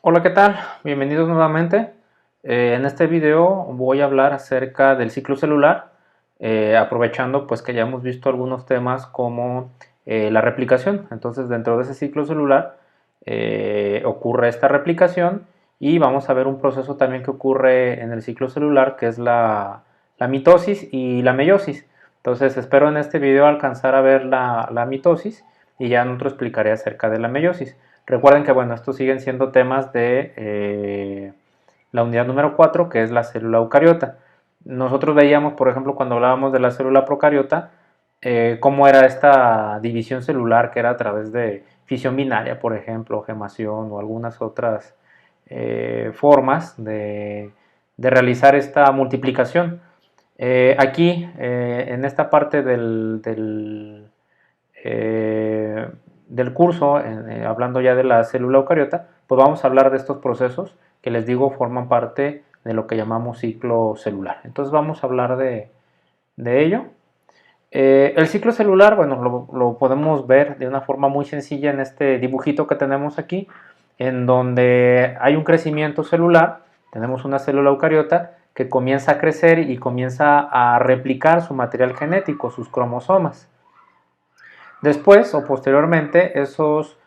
Hola, ¿qué tal? Bienvenidos nuevamente. En este video voy a hablar acerca del ciclo celular, aprovechando pues que ya hemos visto algunos temas como la replicación. Entonces, dentro de ese ciclo celular ocurre esta replicación y vamos a ver un proceso también que ocurre en el ciclo celular, que es la mitosis y la meiosis. Entonces, espero en este video alcanzar a ver la mitosis y ya en otro explicaré acerca de la meiosis. Recuerden que, bueno, estos siguen siendo temas de la unidad número 4, que es la célula eucariota. Nosotros veíamos, por ejemplo, cuando hablábamos de la célula procariota, cómo era esta división celular, que era a través de fisión binaria, por ejemplo, gemación o algunas otras formas de realizar esta multiplicación. Aquí, en esta parte del curso, hablando ya de la célula eucariota, pues vamos a hablar de estos procesos que les digo forman parte de lo que llamamos ciclo celular. Entonces vamos a hablar de ello. El ciclo celular, bueno, lo podemos ver de una forma muy sencilla en este dibujito que tenemos aquí, en donde hay un crecimiento celular, tenemos una célula eucariota que comienza a crecer y comienza a replicar su material genético, sus cromosomas. Después o posteriormente esos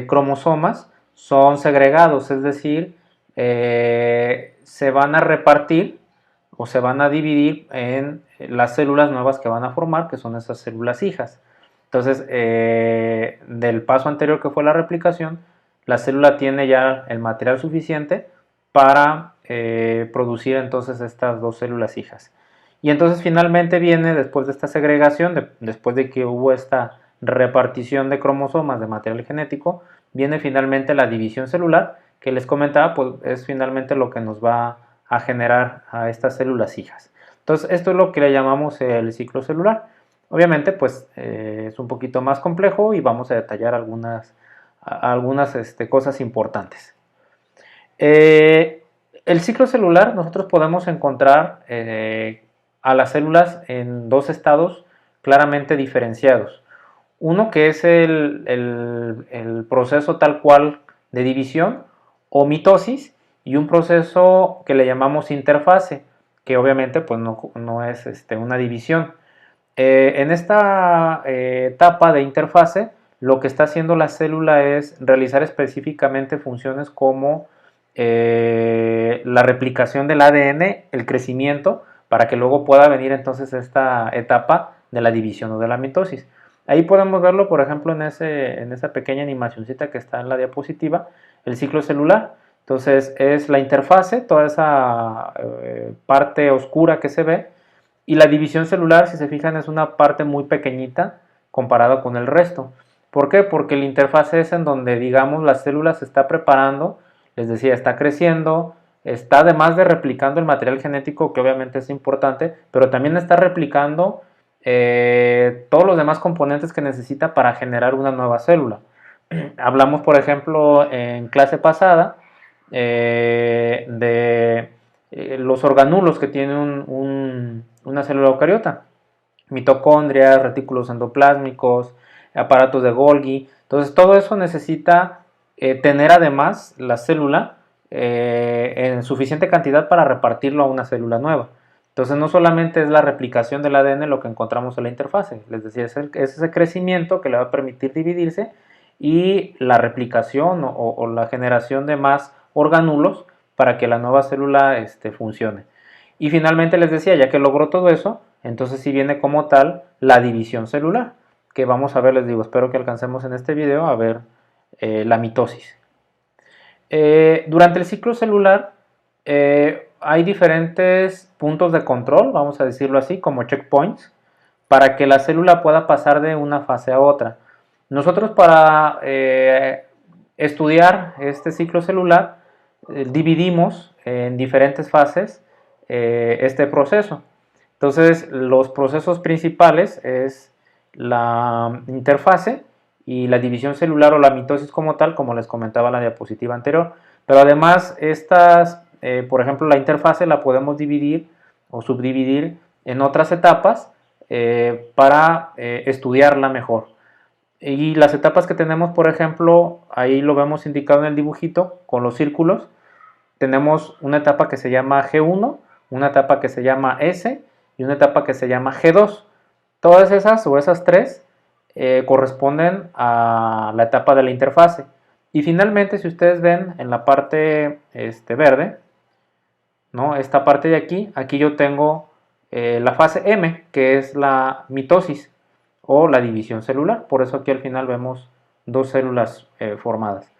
cromosomas son segregados, es decir, se van a repartir o se van a dividir en las células nuevas que van a formar, que son esas células hijas. Entonces, del paso anterior que fue la replicación, la célula tiene ya el material suficiente para producir entonces estas dos células hijas. Y entonces finalmente viene, después de esta segregación, después de que hubo esta repartición de cromosomas de material genético, viene finalmente la división celular, que les comentaba, pues es finalmente lo que nos va a generar a estas células hijas. Entonces, esto es lo que le llamamos el ciclo celular. Obviamente, pues es un poquito más complejo y vamos a detallar algunas cosas importantes. El ciclo celular, nosotros podemos encontrar a las células en dos estados claramente diferenciados. Uno que es el proceso tal cual de división o mitosis, y un proceso que le llamamos interfase, que obviamente pues no es una división. En esta etapa de interfase, lo que está haciendo la célula es realizar específicamente funciones como la replicación del ADN, el crecimiento, para que luego pueda venir entonces esta etapa de la división o de la mitosis. Ahí podemos verlo, por ejemplo, en esa pequeña animacioncita que está en la diapositiva, el ciclo celular. Entonces es la interfase, toda esa parte oscura que se ve, y la división celular, si se fijan, es una parte muy pequeñita comparada con el resto. ¿Por qué? Porque la interfase es en donde, digamos, la célula se está preparando, les decía, está creciendo, está además de replicando el material genético, que obviamente es importante, pero también está replicando todos los demás componentes que necesita para generar una nueva célula. Hablamos, por ejemplo, en clase pasada de los organulos que tiene una célula eucariota: mitocondrias, retículos endoplásmicos, aparatos de Golgi. Entonces, todo eso necesita tener además la célula en suficiente cantidad para repartirlo a una célula nueva. Entonces, no solamente es la replicación del ADN lo que encontramos en la interfase, les decía, es ese crecimiento que le va a permitir dividirse, y la replicación o la generación de más organulos para que la nueva célula funcione. Y finalmente les decía, ya que logró todo eso, entonces sí viene como tal la división celular, que vamos a ver, les digo, espero que alcancemos en este video a ver la mitosis. Durante el ciclo celular hay diferentes puntos de control, vamos a decirlo así, como checkpoints, para que la célula pueda pasar de una fase a otra. Nosotros, para estudiar este ciclo celular, dividimos en diferentes fases este proceso. Entonces, los procesos principales es la interfase y la división celular o la mitosis como tal, como les comentaba en la diapositiva anterior. Pero además, por ejemplo, la interfase la podemos dividir o subdividir en otras etapas para estudiarla mejor. Y las etapas que tenemos, por ejemplo, ahí lo vemos indicado en el dibujito con los círculos. Tenemos una etapa que se llama G1, una etapa que se llama S y una etapa que se llama G2. Todas esas o esas tres corresponden a la etapa de la interfase. Y finalmente, si ustedes ven en la parte verde, ¿no? Esta parte de aquí yo tengo la fase M, que es la mitosis o la división celular. Por eso aquí al final vemos dos células formadas.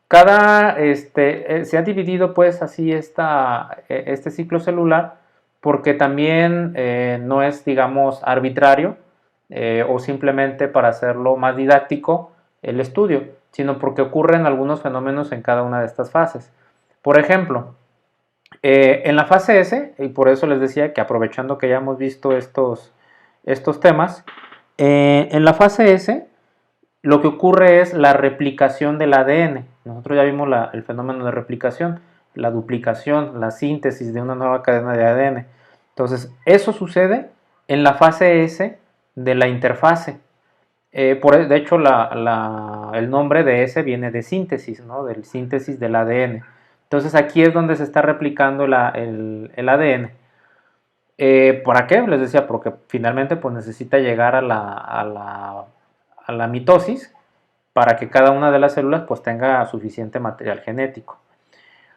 Se ha dividido pues así este ciclo celular porque también no es, digamos, arbitrario o simplemente para hacerlo más didáctico el estudio, sino porque ocurren algunos fenómenos en cada una de estas fases. Por ejemplo, en la fase S, y por eso les decía que aprovechando que ya hemos visto estos temas, en la fase S lo que ocurre es la replicación del ADN. Nosotros ya vimos el fenómeno de replicación, la duplicación, la síntesis de una nueva cadena de ADN. Entonces, eso sucede en la fase S de la interfase. De hecho, el nombre de S viene de síntesis, ¿no? Del síntesis del ADN. Entonces, aquí es donde se está replicando el ADN. ¿Para qué? Les decía, porque finalmente pues, necesita llegar a la mitosis para que cada una de las células pues, tenga suficiente material genético.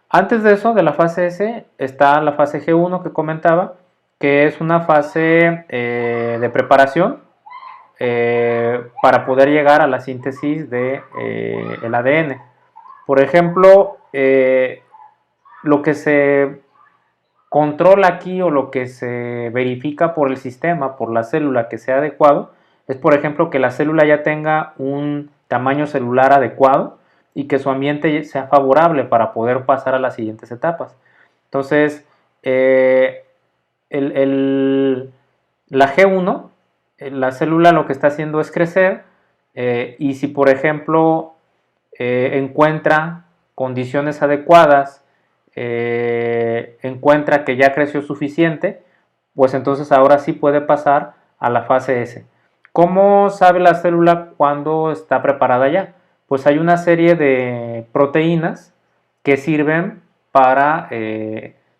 Antes de eso, de la fase S, está la fase G1 que comentaba, que es una fase de preparación para poder llegar a la síntesis del ADN. Por ejemplo, lo que se controla aquí o lo que se verifica por el sistema, por la célula que sea adecuado, es por ejemplo que la célula ya tenga un tamaño celular adecuado y que su ambiente sea favorable para poder pasar a las siguientes etapas. Entonces, la G1, la célula lo que está haciendo es crecer y si por ejemplo encuentra condiciones adecuadas, encuentra que ya creció suficiente, pues entonces ahora sí puede pasar a la fase S. ¿Cómo sabe la célula cuando está preparada ya? Pues hay una serie de proteínas que sirven para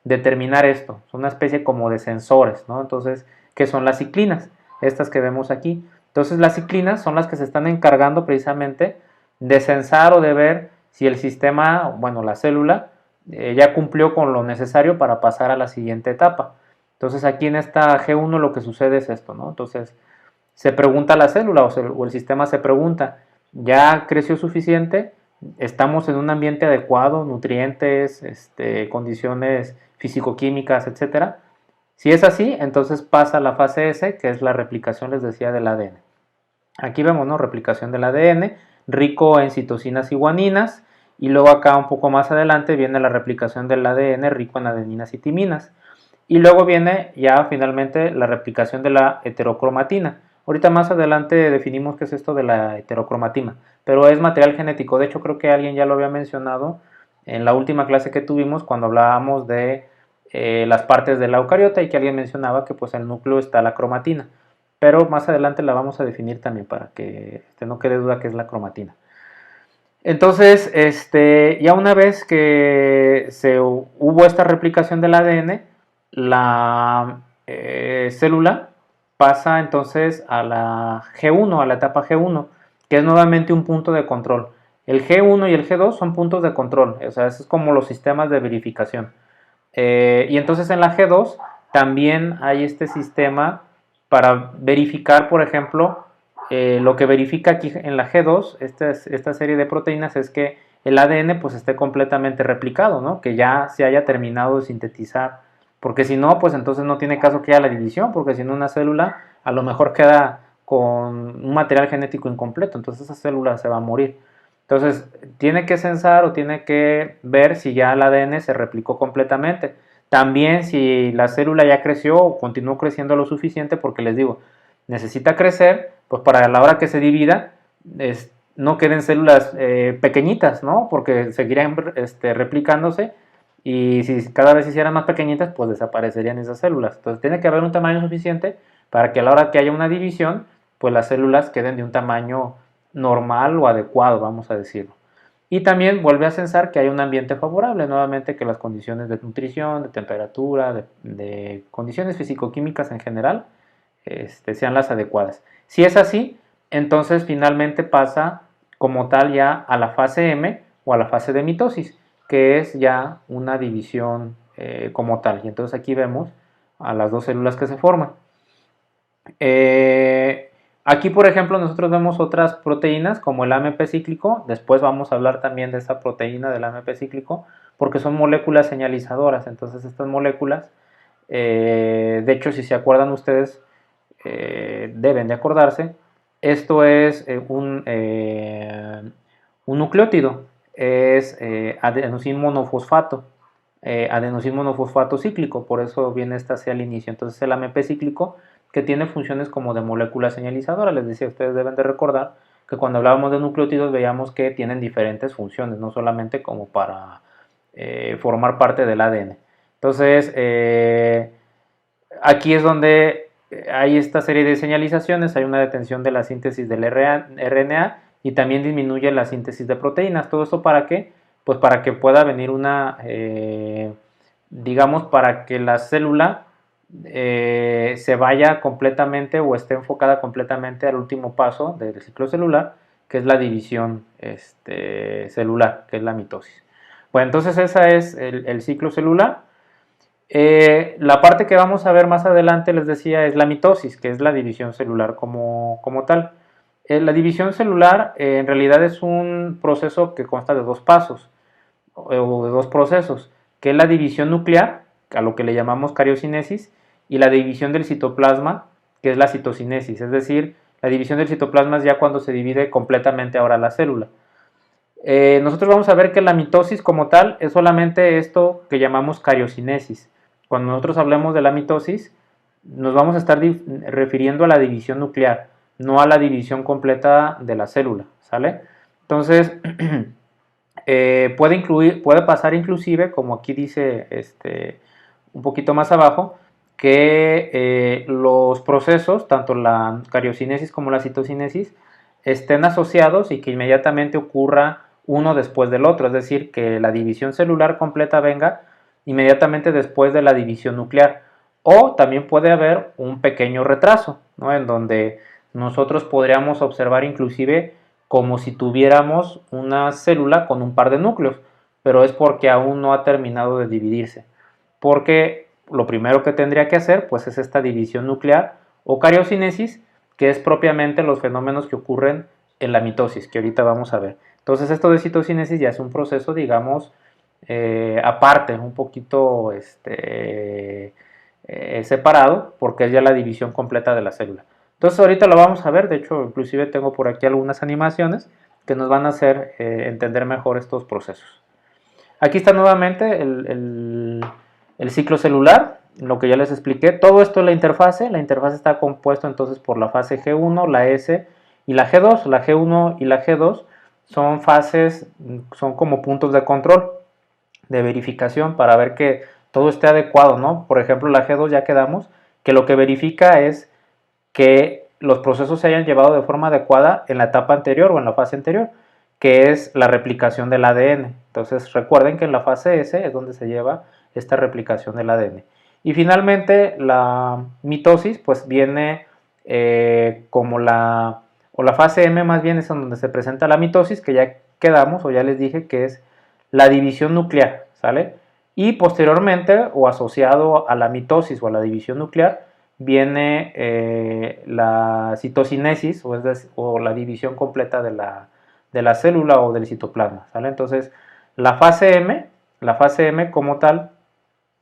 determinar esto. Son una especie como de sensores, ¿no? Entonces, ¿qué son las ciclinas? Estas que vemos aquí. Entonces, las ciclinas son las que se están encargando precisamente de censar o de ver si el sistema, bueno, la célula, ya cumplió con lo necesario para pasar a la siguiente etapa. Entonces, aquí en esta G1 lo que sucede es esto, ¿no? Entonces, se pregunta a la célula o el sistema se pregunta, ¿ya creció suficiente? ¿Estamos en un ambiente adecuado, nutrientes, condiciones físico-químicas, etcétera? Si es así, entonces pasa a la fase S, que es la replicación, les decía, del ADN. Aquí vemos, ¿no? Replicación del ADN, rico en citosinas y guaninas, y luego acá un poco más adelante viene la replicación del ADN rico en adeninas y timinas. Y luego viene ya finalmente la replicación de la heterocromatina. Ahorita más adelante definimos qué es esto de la heterocromatina, pero es material genético. De hecho, creo que alguien ya lo había mencionado en la última clase que tuvimos cuando hablábamos de las partes de la eucariota y que alguien mencionaba que pues en el núcleo está la cromatina. Pero más adelante la vamos a definir también para que no quede duda que es la cromatina. Entonces, ya una vez que hubo esta replicación del ADN, la célula pasa entonces a la G1, a la etapa G1, que es nuevamente un punto de control. El G1 y el G2 son puntos de control, o sea, es como los sistemas de verificación. Y entonces en la G2 también hay este sistema para verificar, por ejemplo, lo que verifica aquí en la G2, esta serie de proteínas, es que el ADN pues esté completamente replicado, ¿no? Que ya se haya terminado de sintetizar, porque si no, pues entonces no tiene caso que haya la división, porque si no una célula a lo mejor queda con un material genético incompleto, entonces esa célula se va a morir. Entonces, tiene que censar o tiene que ver si ya el ADN se replicó completamente. También si la célula ya creció o continuó creciendo lo suficiente, porque les digo, necesita crecer, pues para la hora que se divida, no queden células pequeñitas, ¿no? Porque seguirían replicándose y si cada vez se hicieran más pequeñitas, pues desaparecerían esas células. Entonces, tiene que haber un tamaño suficiente para que a la hora que haya una división, pues las células queden de un tamaño normal o adecuado, vamos a decirlo. Y también vuelve a censar que hay un ambiente favorable, nuevamente que las condiciones de nutrición, de temperatura, de condiciones físico-químicas en general, sean las adecuadas. Si es así, entonces finalmente pasa como tal ya a la fase M o a la fase de mitosis, que es ya una división como tal. Y entonces aquí vemos a las dos células que se forman. Aquí, por ejemplo, nosotros vemos otras proteínas como el AMP cíclico. Después vamos a hablar también de esta proteína del AMP cíclico porque son moléculas señalizadoras. Entonces estas moléculas, de hecho, si se acuerdan ustedes, deben de acordarse, esto es un nucleótido, es adenosín monofosfato. Adenosín monofosfato cíclico, por eso viene esta C al inicio. Entonces el AMP cíclico que tiene funciones como de molécula señalizadora. Les decía, ustedes deben de recordar que cuando hablábamos de nucleótidos veíamos que tienen diferentes funciones, no solamente como para formar parte del ADN. Entonces, aquí es donde hay esta serie de señalizaciones, hay una detención de la síntesis del RNA y también disminuye la síntesis de proteínas. ¿Todo esto para qué? Pues para que pueda venir una, digamos, para que la célula se vaya completamente o esté enfocada completamente al último paso del ciclo celular, que es la división celular, que es la mitosis. Bueno, entonces ese es el ciclo celular. La parte que vamos a ver más adelante, les decía, es la mitosis, que es la división celular como tal. La división celular en realidad es un proceso que consta de dos pasos o de dos procesos, que es la división nuclear, a lo que le llamamos cariocinesis, y la división del citoplasma, que es la citocinesis. Es decir, la división del citoplasma es ya cuando se divide completamente ahora la célula. Nosotros vamos a ver que la mitosis como tal es solamente esto que llamamos cariocinesis. Cuando nosotros hablemos de la mitosis, nos vamos a estar refiriendo a la división nuclear, no a la división completa de la célula, ¿sale? Entonces, puede pasar inclusive, como aquí dice un poquito más abajo, que los procesos, tanto la cariocinesis como la citocinesis, estén asociados y que inmediatamente ocurra uno después del otro, es decir, que la división celular completa venga inmediatamente después de la división nuclear. O también puede haber un pequeño retraso, ¿no? En donde nosotros podríamos observar inclusive como si tuviéramos una célula con un par de núcleos, pero es porque aún no ha terminado de dividirse. Porque lo primero que tendría que hacer pues es esta división nuclear o cariocinesis, que es propiamente los fenómenos que ocurren en la mitosis, que ahorita vamos a ver. Entonces esto de citocinesis ya es un proceso, digamos, aparte, un poquito separado, porque es ya la división completa de la célula. Entonces ahorita lo vamos a ver, de hecho inclusive tengo por aquí algunas animaciones que nos van a hacer entender mejor estos procesos. Aquí está nuevamente el ciclo celular, lo que ya les expliqué. Todo esto es la interfase está compuesto entonces por la fase G1, la S y la G2. La G1 y la G2 son fases, son como puntos de control, de verificación para ver que todo esté adecuado, ¿no? Por ejemplo, la G2 ya quedamos que lo que verifica es que los procesos se hayan llevado de forma adecuada en la etapa anterior o en la fase anterior, que es la replicación del ADN. Entonces recuerden que en la fase S es donde se lleva esta replicación del ADN. Y finalmente la mitosis pues viene como la fase M más bien es en donde se presenta la mitosis, que ya quedamos o ya les dije que es la división nuclear, ¿sale? Y posteriormente o asociado a la mitosis o a la división nuclear viene la citocinesis o la división completa de la célula o del citoplasma, ¿sale? Entonces, la fase M como tal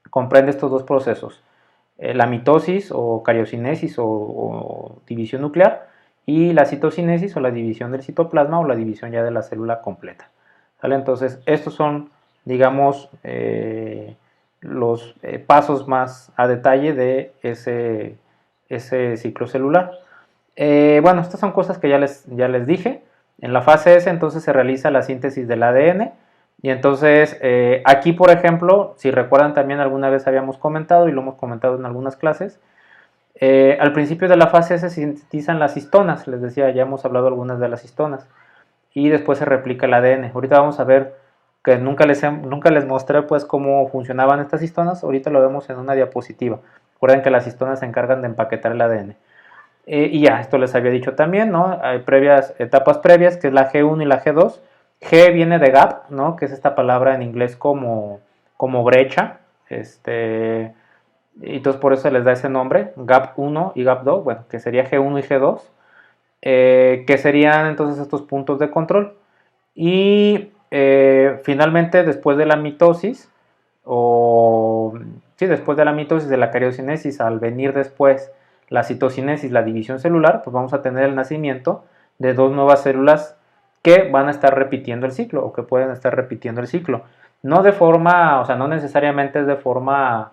comprende estos dos procesos, la mitosis o cariocinesis o división nuclear y la citocinesis o la división del citoplasma o la división ya de la célula completa, ¿sale? Entonces, estos son, digamos, los pasos más a detalle de ese ciclo celular. Bueno, estas son cosas que ya les dije. En la fase S entonces se realiza la síntesis del ADN y entonces aquí por ejemplo, si recuerdan también alguna vez habíamos comentado y lo hemos comentado en algunas clases, Al principio de la fase se sintetizan las histonas, les decía, ya hemos hablado algunas de las histonas, y después se replica el ADN. Ahorita vamos a ver que nunca les mostré pues cómo funcionaban estas histonas, ahorita lo vemos en una diapositiva. Recuerden que las histonas se encargan de empaquetar el ADN. Y ya, esto les había dicho también, ¿no? Hay etapas previas, que es la G1 y la G2. G viene de gap, ¿no? Que es esta palabra en inglés como brecha. Y entonces por eso se les da ese nombre, gap 1 y gap 2, bueno, que sería G1 y G2, que serían entonces estos puntos de control. Y finalmente, después de la mitosis, después de la mitosis de la cariocinesis, al venir después la citocinesis, la división celular, pues vamos a tener el nacimiento de dos nuevas células que van a estar repitiendo el ciclo o que pueden estar repitiendo el ciclo. No de forma, o sea, no necesariamente es de forma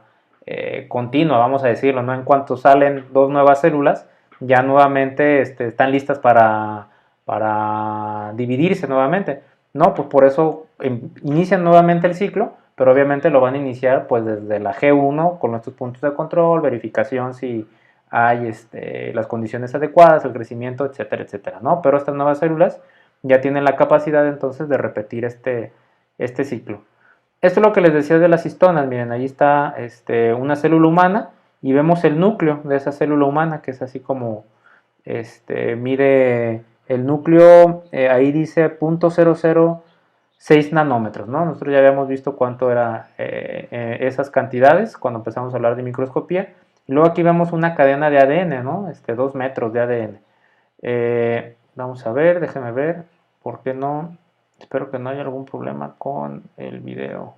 continua, vamos a decirlo, ¿no? En cuanto salen dos nuevas células, ya nuevamente están listas para dividirse nuevamente. No, pues por eso inician nuevamente el ciclo, pero obviamente lo van a iniciar pues desde la G1 con nuestros puntos de control, verificación si hay las condiciones adecuadas, el crecimiento, etcétera, etcétera, ¿no? Pero estas nuevas células ya tienen la capacidad entonces de repetir este ciclo. Esto es lo que les decía de las histonas. Miren, ahí está una célula humana y vemos el núcleo de esa célula humana, que es así como mide el núcleo, ahí dice 0.006 nanómetros, ¿no? Nosotros ya habíamos visto cuánto era esas cantidades cuando empezamos a hablar de microscopía. Y luego aquí vemos una cadena de ADN, ¿no? 2 metros de ADN. Vamos a ver, déjenme ver, ¿por qué no? Espero que no haya algún problema con el video.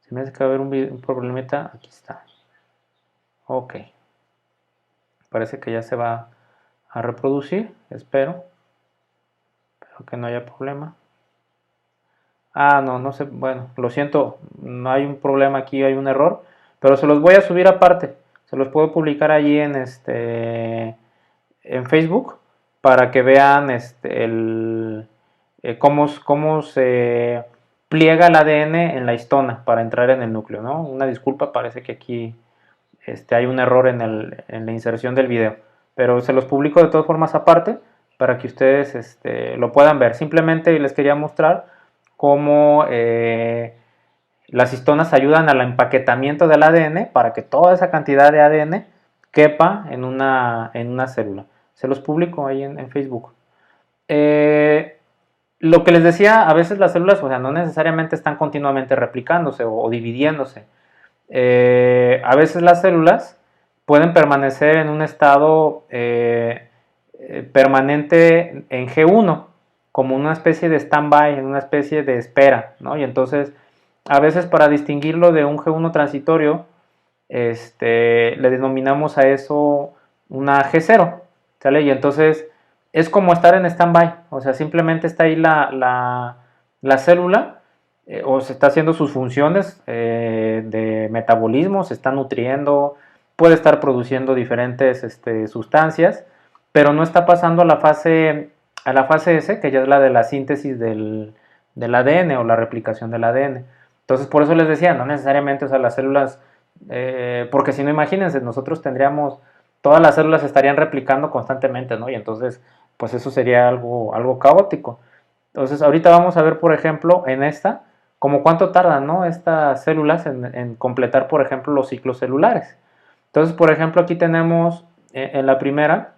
Se me hace que va a haber un problemita. Aquí está. Ok. Parece que ya se va a reproducir. Espero que no haya problema. No sé. Bueno, lo siento. No hay un problema aquí, hay un error. Pero se los voy a subir aparte. Se los puedo publicar allí en Facebook para que vean cómo se pliega el ADN en la histona para entrar en el núcleo, ¿no? Una disculpa, parece que aquí hay un error en la inserción del video, pero se los publico de todas formas aparte para que ustedes lo puedan ver. Simplemente les quería mostrar cómo las histonas ayudan al empaquetamiento del ADN para que toda esa cantidad de ADN quepa en una célula. Se los publico ahí en Facebook. Lo que les decía, a veces las células, o sea, no necesariamente están continuamente replicándose o dividiéndose. A veces las células pueden permanecer en un estado permanente en G1, como una especie de stand-by, en una especie de espera, ¿no? Y entonces, a veces para distinguirlo de un G1 transitorio, le denominamos a eso una G0, ¿sale? Y entonces es como estar en stand-by, o sea, simplemente está ahí la célula, o se está haciendo sus funciones de metabolismo, se está nutriendo, puede estar produciendo diferentes sustancias, pero no está pasando a la fase S, que ya es la de la síntesis del ADN o la replicación del ADN. Entonces, por eso les decía, no necesariamente, o sea, las células, porque si no, imagínense, nosotros tendríamos, todas las células estarían replicando constantemente, ¿no? Y entonces, pues eso sería algo caótico. Entonces, ahorita vamos a ver, por ejemplo, en como cuánto tardan, ¿no? Estas células en completar, por ejemplo, los ciclos celulares. Entonces, por ejemplo, aquí tenemos en la primera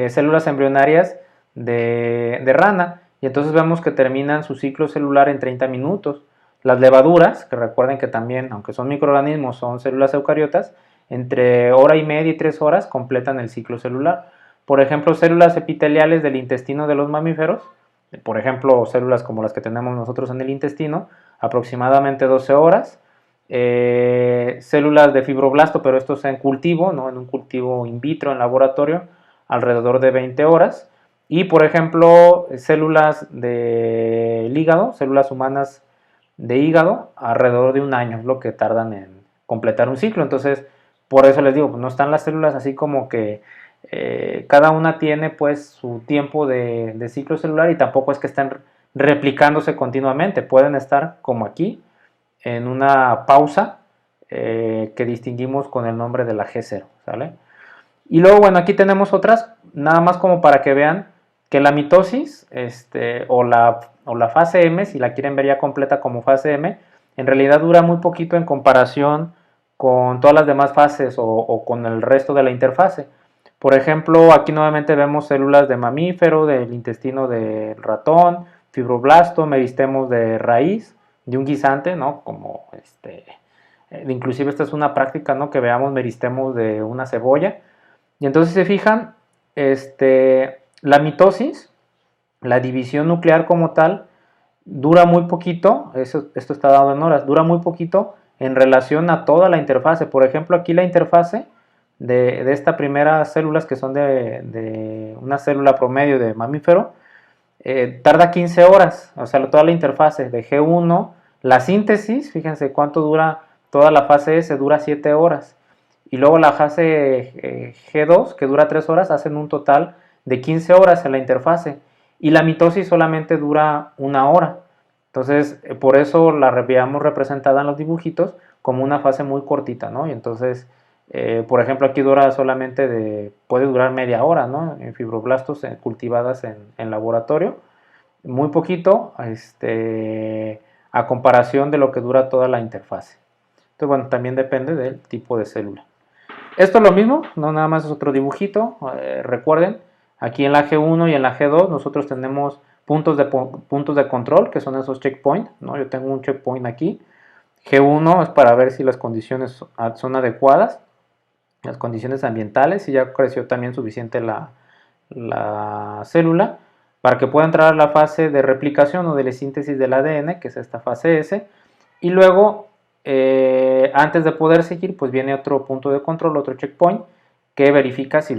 células embrionarias de rana, y entonces vemos que terminan su ciclo celular en 30 minutos. Las levaduras, que recuerden que también, aunque son microorganismos, son células eucariotas, entre hora y media y 3 horas completan el ciclo celular. Por ejemplo, células epiteliales del intestino de los mamíferos, por ejemplo, células como las que tenemos nosotros en el intestino, aproximadamente 12 horas. Células de fibroblasto, pero esto es en cultivo, ¿no? En un cultivo in vitro, en laboratorio, alrededor de 20 horas. Y, por ejemplo, células del hígado, células humanas de hígado, alrededor de un año, es lo que tardan en completar un ciclo. Entonces, por eso les digo, no están las células así como que cada una tiene pues su tiempo de ciclo celular, y tampoco es que estén replicándose continuamente, pueden estar como aquí en una pausa que distinguimos con el nombre de la G0, ¿sale? Y luego, bueno, aquí tenemos otras, nada más como para que vean que la mitosis o la fase M, si la quieren ver ya completa como fase M, en realidad dura muy poquito en comparación con todas las demás fases o con el resto de la interfase. Por ejemplo, aquí nuevamente vemos células de mamífero, del intestino del ratón, fibroblasto, meristemos de raíz, de un guisante, ¿no? Como inclusive esta es una práctica, ¿no? Que veamos meristemos de una cebolla. Y entonces se fijan, la mitosis, la división nuclear como tal, dura muy poquito, esto está dado en horas, dura muy poquito en relación a toda la interfase. Por ejemplo, aquí la interfase de esta primera células que son de una célula promedio de mamífero, tarda 15 horas, o sea, toda la interfase de G1, la síntesis, fíjense cuánto dura toda la fase S, dura 7 horas. Y luego la fase G2, que dura 3 horas, hacen un total de 15 horas en la interfase. Y la mitosis solamente dura 1 hora. Entonces, por eso la veíamos representada en los dibujitos como una fase muy cortita, ¿no? Y entonces, por ejemplo, aquí dura solamente puede durar media hora, ¿no? En fibroblastos cultivadas en laboratorio, muy poquito, a comparación de lo que dura toda la interfase. Entonces, bueno, también depende del tipo de célula. Esto es lo mismo, no nada más es otro dibujito. Recuerden, aquí en la G1 y en la G2 nosotros tenemos puntos de control, que son esos checkpoints, ¿no? Yo tengo un checkpoint aquí. G1 es para ver si las condiciones son adecuadas, las condiciones ambientales, si ya creció también suficiente la célula, para que pueda entrar a la fase de replicación o de la síntesis del ADN, que es esta fase S, y luego antes de poder seguir, pues viene otro punto de control, otro checkpoint, que verifica si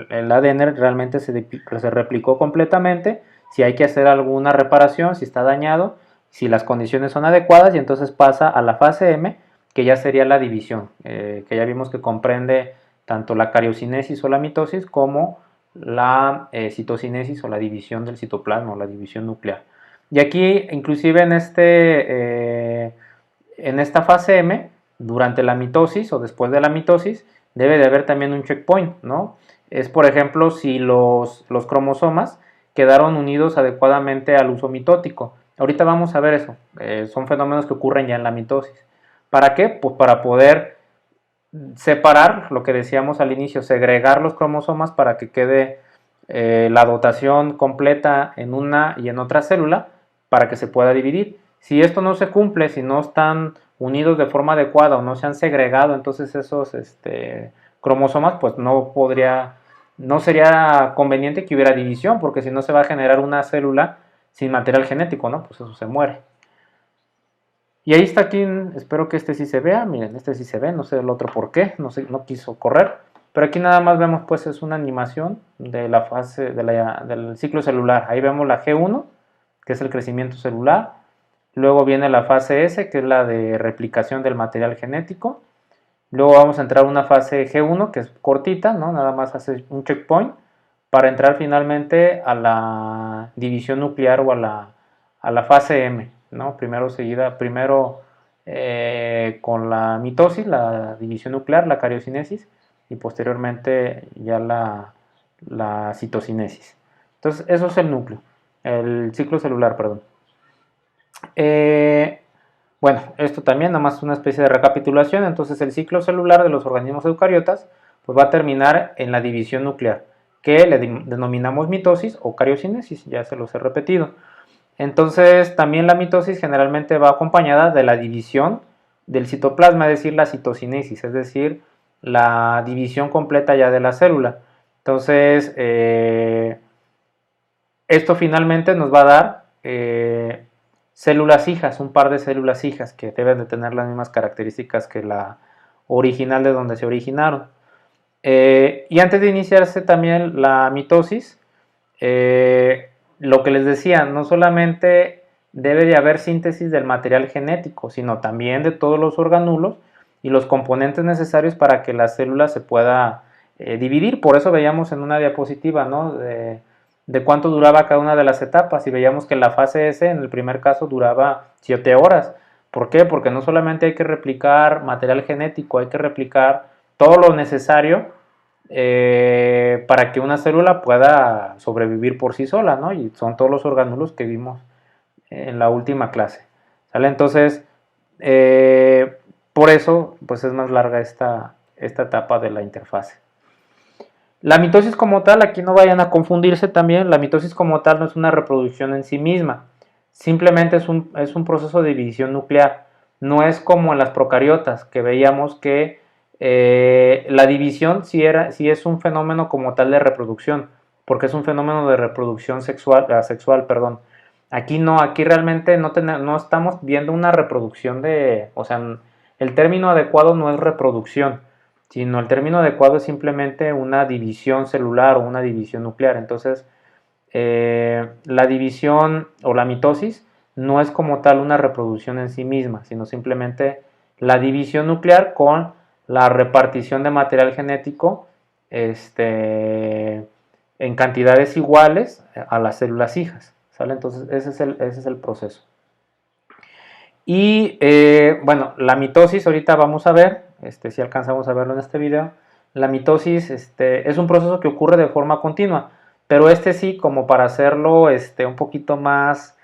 el ADN realmente se replicó completamente, si hay que hacer alguna reparación, si está dañado, si las condiciones son adecuadas, y entonces pasa a la fase M, que ya sería la división, que ya vimos que comprende tanto la cariocinesis o la mitosis como la citocinesis o la división del citoplasma o la división nuclear. Y aquí, inclusive en esta fase M, durante la mitosis o después de la mitosis, debe de haber también un checkpoint, ¿no? Es, por ejemplo, si los cromosomas quedaron unidos adecuadamente al uso mitótico. Ahorita vamos a ver eso. Son fenómenos que ocurren ya en la mitosis. ¿Para qué? Pues para poder separar, lo que decíamos al inicio, segregar los cromosomas para que quede la dotación completa en una y en otra célula para que se pueda dividir. Si esto no se cumple, si no están unidos de forma adecuada o no se han segregado, entonces esos cromosomas, pues no sería conveniente que hubiera división, porque si no se va a generar una célula sin material genético, ¿no? Pues eso se muere. Y ahí está aquí, espero que este sí se vea, miren, este sí se ve, no sé el otro por qué, no sé, no quiso correr, pero aquí nada más vemos pues es una animación de la fase del ciclo celular. Ahí vemos la G1, que es el crecimiento celular, luego viene la fase S, que es la de replicación del material genético, luego vamos a entrar a una fase G1, que es cortita, ¿no? Nada más hace un checkpoint, para entrar finalmente a la división nuclear o a la fase M, ¿no? Primero con la mitosis, la división nuclear, la cariocinesis, y posteriormente ya la citocinesis. Entonces, eso es el núcleo, el ciclo celular, perdón. Bueno, esto también nada más es una especie de recapitulación. Entonces, el ciclo celular de los organismos eucariotas pues va a terminar en la división nuclear, que le denominamos mitosis o cariocinesis, ya se los he repetido. Entonces, también la mitosis generalmente va acompañada de la división del citoplasma, es decir, la citocinesis, es decir, la división completa ya de la célula. Entonces, esto finalmente nos va a dar células hijas, un par de células hijas que deben de tener las mismas características que la original de donde se originaron. Y antes de iniciarse también la mitosis, lo que les decía, no solamente debe de haber síntesis del material genético, sino también de todos los organulos y los componentes necesarios para que la célula se pueda dividir. Por eso veíamos en una diapositiva, ¿no? De cuánto duraba cada una de las etapas, y veíamos que la fase S en el primer caso duraba 7 horas. ¿Por qué? Porque no solamente hay que replicar material genético, hay que replicar todo lo necesario para que una célula pueda sobrevivir por sí sola, ¿no? Y son todos los orgánulos que vimos en la última clase, ¿sale? Entonces, por eso, pues es más larga esta etapa de la interfase. La mitosis como tal, aquí no vayan a confundirse también, la mitosis como tal no es una reproducción en sí misma, simplemente es un proceso de división nuclear, no es como en las procariotas, que veíamos que la división sí es un fenómeno como tal de reproducción, porque es un fenómeno de reproducción sexual, perdón. Aquí no, aquí realmente no estamos viendo una reproducción o sea, el término adecuado no es reproducción, sino el término adecuado es simplemente una división celular o una división nuclear. Entonces, la división o la mitosis no es como tal una reproducción en sí misma, sino simplemente la división nuclear con la repartición de material genético en cantidades iguales a las células hijas, ¿sale? Entonces, ese es el proceso. Y bueno, la mitosis ahorita vamos a ver, si alcanzamos a verlo en este video, la mitosis es un proceso que ocurre de forma continua, pero sí, como para hacerlo un poquito más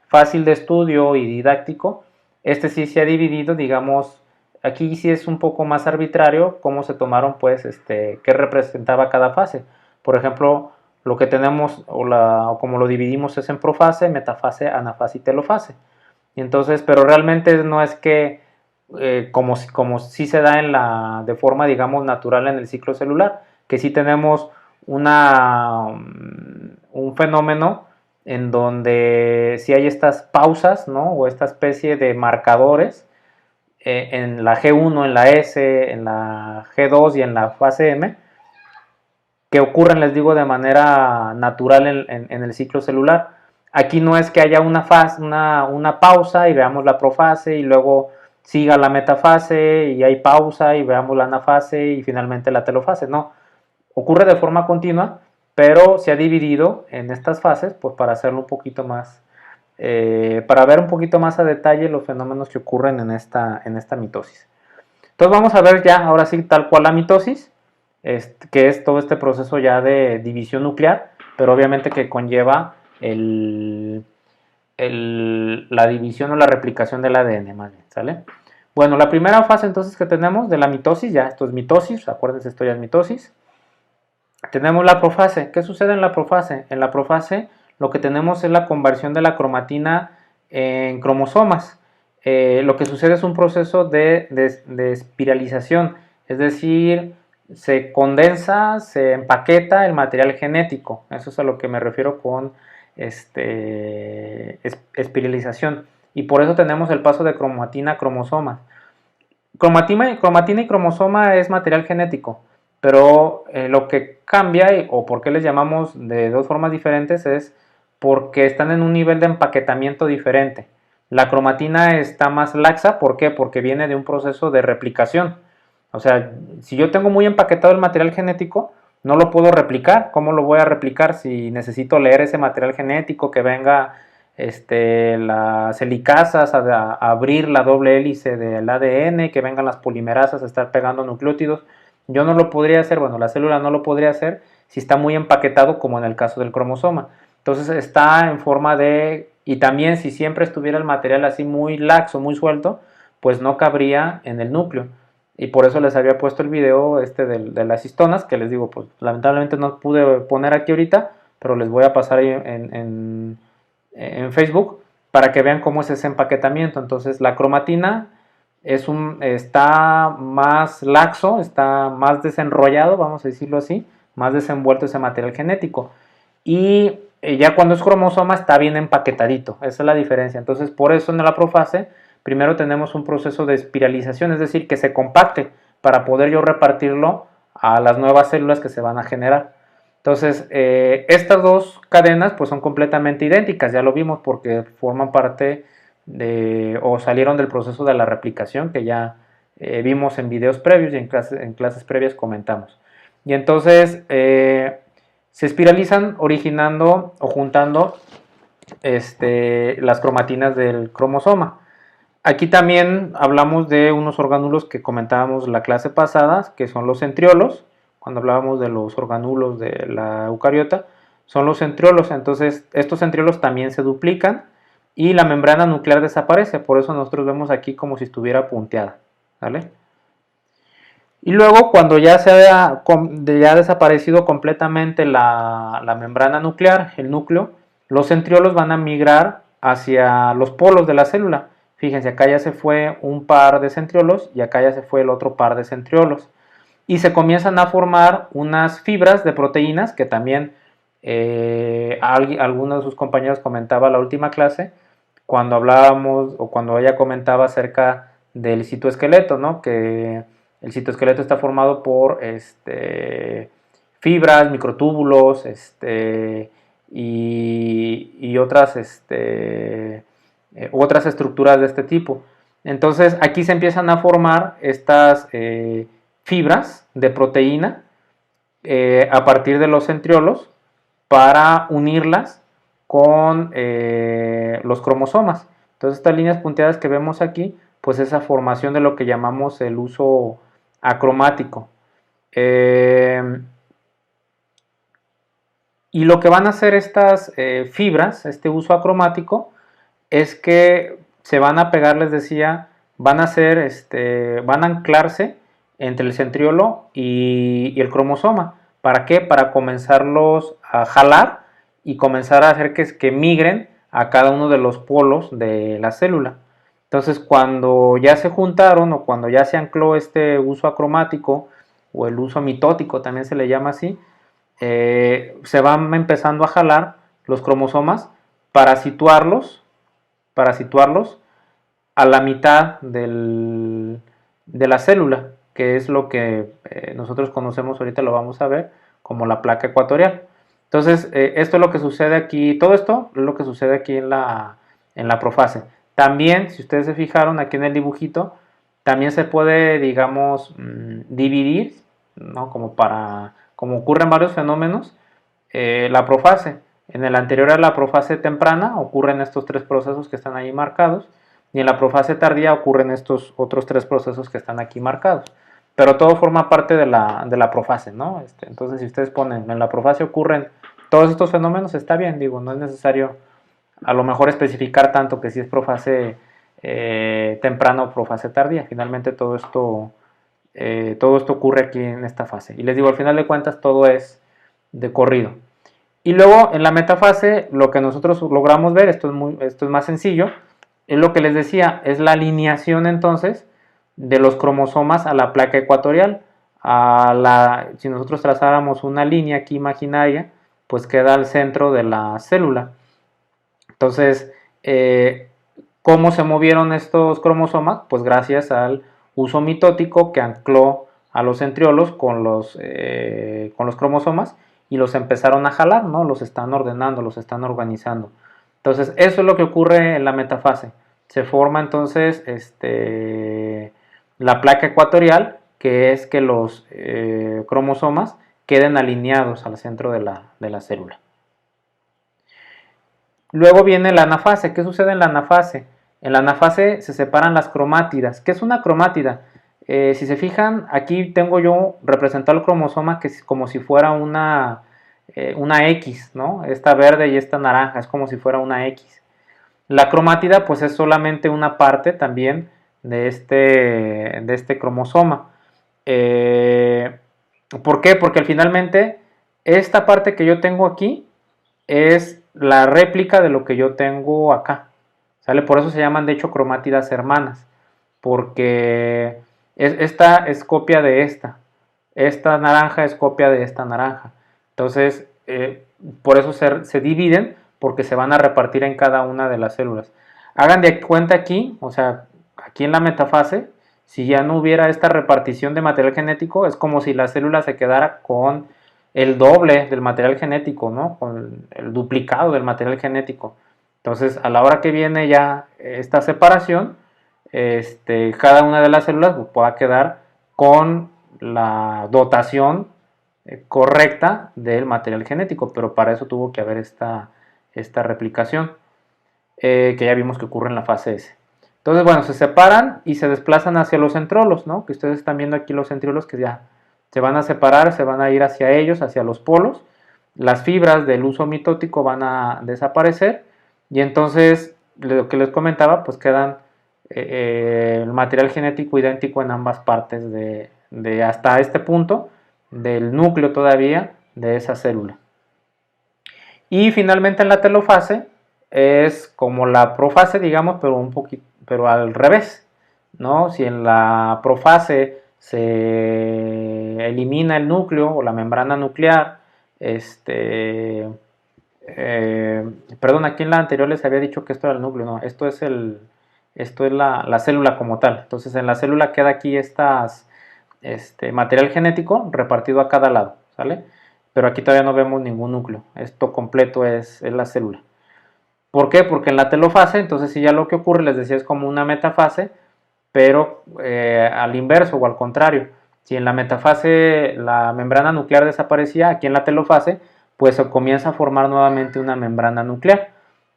fácil de estudio y didáctico, sí se ha dividido, digamos, aquí sí es un poco más arbitrario cómo se tomaron, pues, qué representaba cada fase. Por ejemplo, lo que tenemos o como lo dividimos es en profase, metafase, anafase y telofase. Entonces, pero realmente no es que como sí se da de forma, digamos, natural en el ciclo celular, que sí tenemos un fenómeno en donde sí hay estas pausas, ¿no? O esta especie de marcadores en la G1, en la S, en la G2 y en la fase M, que ocurren, les digo, de manera natural en el ciclo celular. Aquí no es que haya una pausa y veamos la profase y luego siga la metafase y hay pausa y veamos la anafase y finalmente la telofase. No, ocurre de forma continua, pero se ha dividido en estas fases pues para hacerlo un poquito más, para ver un poquito más a detalle los fenómenos que ocurren en esta mitosis. Entonces vamos a ver ya, ahora sí, tal cual la mitosis, que es todo este proceso ya de división nuclear, pero obviamente que conlleva la división o la replicación del ADN, más bien, ¿sale? Bueno, la primera fase entonces que tenemos de la mitosis, ya esto es mitosis, acuérdense, esto ya es mitosis. Tenemos la profase. ¿Qué sucede en la profase? En la profase lo que tenemos es la conversión de la cromatina en cromosomas. Lo que sucede es un proceso de espiralización, es decir, se condensa, se empaqueta el material genético. Eso es a lo que me refiero con espiralización. Y por eso tenemos el paso de cromatina a cromosoma. Cromatina y cromosoma es material genético, pero lo que cambia, o por qué les llamamos de dos formas diferentes, es porque están en un nivel de empaquetamiento diferente. La cromatina está más laxa, ¿por qué? Porque viene de un proceso de replicación. O sea, si yo tengo muy empaquetado el material genético, no lo puedo replicar. ¿Cómo lo voy a replicar si necesito leer ese material genético, que venga las helicasas a abrir la doble hélice del ADN, que vengan las polimerasas a estar pegando nucleótidos? Yo no lo podría hacer, bueno, la célula no lo podría hacer si está muy empaquetado, como en el caso del cromosoma. Entonces está en forma y también si siempre estuviera el material así muy laxo, muy suelto, pues no cabría en el núcleo. Y por eso les había puesto el video de las histonas, que les digo, pues lamentablemente no pude poner aquí ahorita, pero les voy a pasar ahí en Facebook para que vean cómo es ese empaquetamiento. Entonces la cromatina está más laxo, está más desenrollado, vamos a decirlo así, más desenvuelto ese material genético. Y ya cuando es cromosoma está bien empaquetadito, esa es la diferencia. Entonces por eso en la profase primero tenemos un proceso de espiralización, es decir, que se compacte para poder yo repartirlo a las nuevas células que se van a generar. Entonces, estas dos cadenas pues son completamente idénticas, ya lo vimos, porque forman parte o salieron del proceso de la replicación que ya vimos en videos previos y en clases previas comentamos. Y entonces se espiralizan originando o juntando las cromatinas del cromosoma. Aquí también hablamos de unos orgánulos que comentábamos la clase pasada, que son los centriolos, cuando hablábamos de los organulos de la eucariota, son los centriolos. Entonces estos centriolos también se duplican y la membrana nuclear desaparece, por eso nosotros vemos aquí como si estuviera punteada, ¿vale? Y luego cuando ya se ha desaparecido completamente la membrana nuclear, el núcleo, los centriolos van a migrar hacia los polos de la célula. Fíjense, acá ya se fue un par de centriolos y acá ya se fue el otro par de centriolos. Y se comienzan a formar unas fibras de proteínas que también alguno de sus compañeros comentaba la última clase, cuando hablábamos o cuando ella comentaba acerca del citoesqueleto, ¿no? Que el citoesqueleto está formado por fibras, microtúbulos y otras, otras estructuras de este tipo. Entonces aquí se empiezan a formar estas fibras de proteína a partir de los centriolos para unirlas con los cromosomas. Entonces estas líneas punteadas que vemos aquí, pues esa formación de lo que llamamos el uso acromático. Y lo que van a hacer estas fibras, este uso acromático, es que se van a pegar, les decía, van a anclarse entre el centriolo y el cromosoma. ¿Para qué? Para comenzarlos a jalar y comenzar a hacer que migren a cada uno de los polos de la célula. Entonces, cuando ya se juntaron o cuando ya se ancló este uso acromático o el uso mitótico, también se le llama así, se van empezando a jalar los cromosomas para situarlos a la mitad de la célula, que es lo que nosotros conocemos, ahorita lo vamos a ver, como la placa ecuatorial. Entonces, esto es lo que sucede aquí, todo esto es lo que sucede aquí en la profase. También, si ustedes se fijaron aquí en el dibujito, también se puede, digamos, dividir, ¿no? Como ocurren varios fenómenos, la profase. En el anterior a la profase temprana ocurren estos tres procesos que están ahí marcados, y en la profase tardía ocurren estos otros tres procesos que están aquí marcados. Pero todo forma parte de la profase, ¿no? Entonces, si ustedes ponen en la profase ocurren todos estos fenómenos, está bien, digo, no es necesario a lo mejor especificar tanto que si es profase temprana o profase tardía. Finalmente todo esto ocurre aquí en esta fase. Y les digo, al final de cuentas todo es de corrido. Y luego en la metafase lo que nosotros logramos ver, esto es más sencillo, es lo que les decía, es la alineación entonces de los cromosomas a la placa ecuatorial. Si nosotros trazáramos una línea aquí imaginaria, pues queda al centro de la célula. Entonces, ¿cómo se movieron estos cromosomas? Pues gracias al uso mitótico que ancló a los centriolos con los cromosomas y los empezaron a jalar, ¿no? Los están ordenando, los están organizando. Entonces, eso es lo que ocurre en la metafase. Se forma entonces la placa ecuatorial, que es que los cromosomas queden alineados al centro de la célula. Luego viene la anafase. ¿Qué sucede en la anafase? En la anafase se separan las cromátidas. ¿Qué es una cromátida? Si se fijan, aquí tengo yo representado el cromosoma que es como si fuera una X, ¿no? Esta verde y esta naranja, es como si fuera una X. La cromátida pues es solamente una parte también de este cromosoma. ¿Por qué? Porque finalmente esta parte que yo tengo aquí es la réplica de lo que yo tengo acá, ¿sale? Por eso se llaman de hecho cromátidas hermanas, porque esta es copia de esta naranja es copia de esta naranja. Entonces, por eso se dividen, porque se van a repartir en cada una de las células. Hagan de cuenta aquí, o sea, aquí en la metafase, si ya no hubiera esta repartición de material genético, es como si la célula se quedara con el doble del material genético, ¿no? Con el duplicado del material genético. Entonces, a la hora que viene ya esta separación, cada una de las células pueda quedar con la dotación correcta del material genético, pero para eso tuvo que haber esta replicación, que ya vimos que ocurre en la fase S. Entonces, bueno, se separan y se desplazan hacia los centriolos, ¿no? Que ustedes están viendo aquí los centriolos que ya se van a separar, se van a ir hacia ellos, hacia los polos, las fibras del uso mitótico van a desaparecer y entonces lo que les comentaba, pues quedan el material genético idéntico en ambas partes de hasta este punto del núcleo todavía de esa célula. Y finalmente en la telofase es como la profase, digamos, pero un poquito, pero al revés, ¿no? Si en la profase se elimina el núcleo o la membrana nuclear, perdón, aquí en la anterior les había dicho que esto era el núcleo, no, esto es la célula como tal. Entonces en la célula queda aquí material genético repartido a cada lado, ¿sale? Pero aquí todavía no vemos ningún núcleo, esto completo es la célula. ¿Por qué? Porque en la telofase, entonces si ya lo que ocurre, les decía, es como una metafase, pero al inverso o al contrario. Si en la metafase la membrana nuclear desaparecía, aquí en la telofase, pues se comienza a formar nuevamente una membrana nuclear.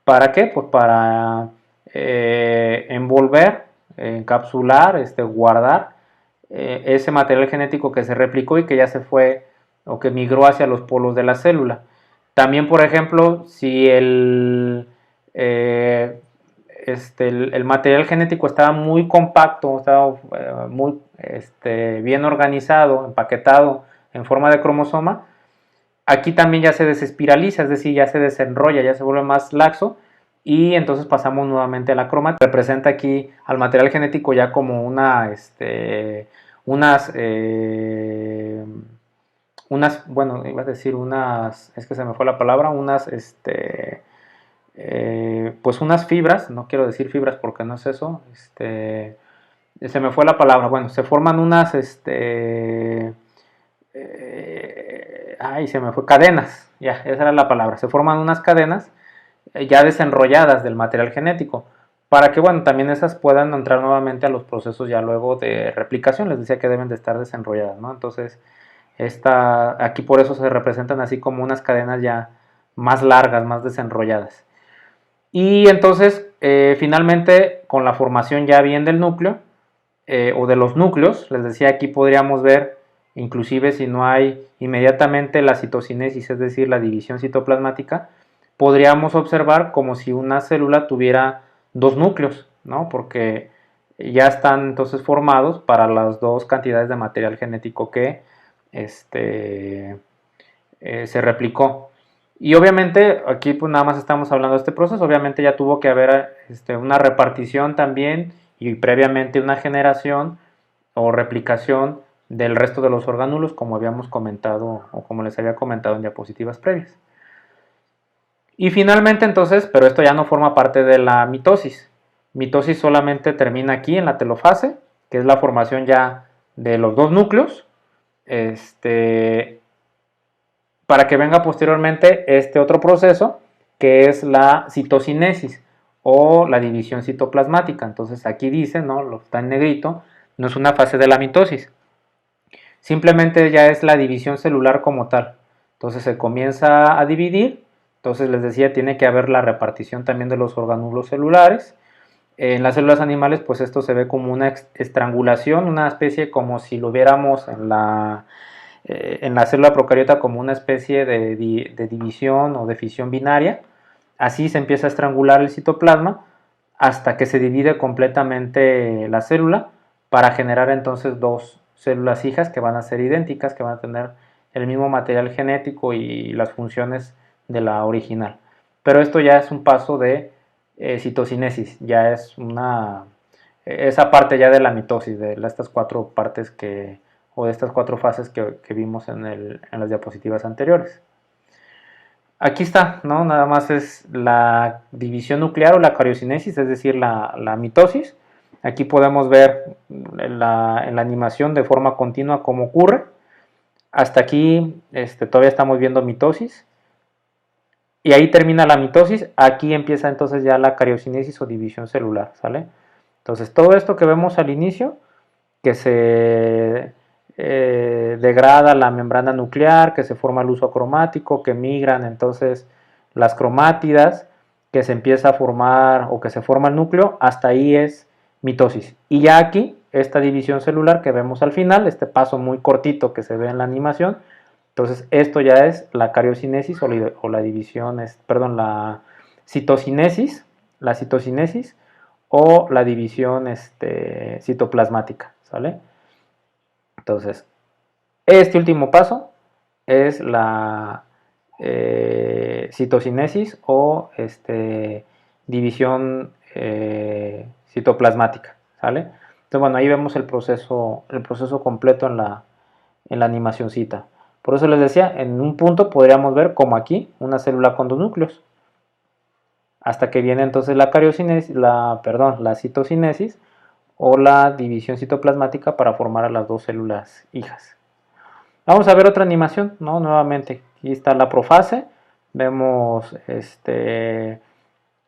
¿Para qué? Pues para envolver, encapsular, guardar ese material genético que se replicó y que ya se fue o que migró hacia los polos de la célula. También, por ejemplo, si el material genético estaba muy compacto, estaba muy bien organizado, empaquetado en forma de cromosoma, aquí también ya se desespiraliza, es decir, ya se desenrolla, ya se vuelve más laxo y entonces pasamos nuevamente a la cromática. Representa aquí al material genético ya como bueno, iba a decir es que se me fue la palabra, pues unas fibras, no quiero decir fibras porque no es eso, se me fue la palabra, bueno, se forman se me fue, cadenas, ya, esa era la palabra, se forman unas cadenas ya desenrolladas del material genético, para que, bueno, también esas puedan entrar nuevamente a los procesos ya luego de replicación, les decía que deben de estar desenrolladas, ¿no? Entonces, aquí por eso se representan así como unas cadenas ya más largas, más desenrolladas. Y entonces, finalmente, con la formación ya bien del núcleo, o de los núcleos, les decía, aquí podríamos ver, inclusive si no hay inmediatamente la citocinesis, es decir, la división citoplasmática, podríamos observar como si una célula tuviera dos núcleos, ¿no? Porque ya están entonces formados para las dos cantidades de material genético que se replicó. Y obviamente aquí pues nada más estamos hablando de este proceso, obviamente ya tuvo que haber una repartición también y previamente una generación o replicación del resto de los orgánulos como habíamos comentado o como les había comentado en diapositivas previas. Y finalmente entonces, pero esto ya no forma parte de la mitosis. Mitosis solamente termina aquí en la telofase, que es la formación ya de los dos núcleos, para que venga posteriormente este otro proceso que es la citocinesis o la división citoplasmática. Entonces aquí dice, ¿no? Lo está en negrito, no es una fase de la mitosis. Simplemente ya es la división celular como tal. Entonces se comienza a dividir. Entonces les decía, tiene que haber la repartición también de los orgánulos celulares. En las células animales, pues esto se ve como una estrangulación, una especie como si lo viéramos en la célula procariota como una especie de división o de fisión binaria. Así se empieza a estrangular el citoplasma hasta que se divide completamente la célula para generar entonces dos células hijas que van a ser idénticas, que van a tener el mismo material genético y las funciones de la original. Pero esto ya es un paso de citocinesis, ya es esa parte ya de la mitosis, de estas cuatro partes o de estas cuatro fases que vimos en las diapositivas anteriores. Aquí está, ¿no? Nada más es la división nuclear o la cariocinesis, es decir, la mitosis. Aquí podemos ver en la animación de forma continua cómo ocurre. Hasta aquí todavía estamos viendo mitosis. Y ahí termina la mitosis. Aquí empieza entonces ya la cariocinesis o división celular, ¿sale? Entonces todo esto que vemos al inicio, que se degrada la membrana nuclear, que se forma el uso cromático, que migran entonces las cromátidas, que se empieza a formar o que se forma el núcleo, hasta ahí es mitosis. Y ya aquí esta división celular que vemos al final, este paso muy cortito que se ve en la animación. Entonces esto ya es la cariocinesis o la división, perdón, la citocinesis o la división citoplasmática, ¿sale? Entonces, este último paso es la citocinesis o división citoplasmática, ¿sale? Entonces, bueno, ahí vemos el proceso completo en la animacioncita. Por eso les decía, en un punto podríamos ver como aquí, una célula con dos núcleos. Hasta que viene entonces la cariocinesis, la citocinesis o la división citoplasmática para formar a las dos células hijas. Vamos a ver otra animación, ¿no? Nuevamente, aquí está la profase, vemos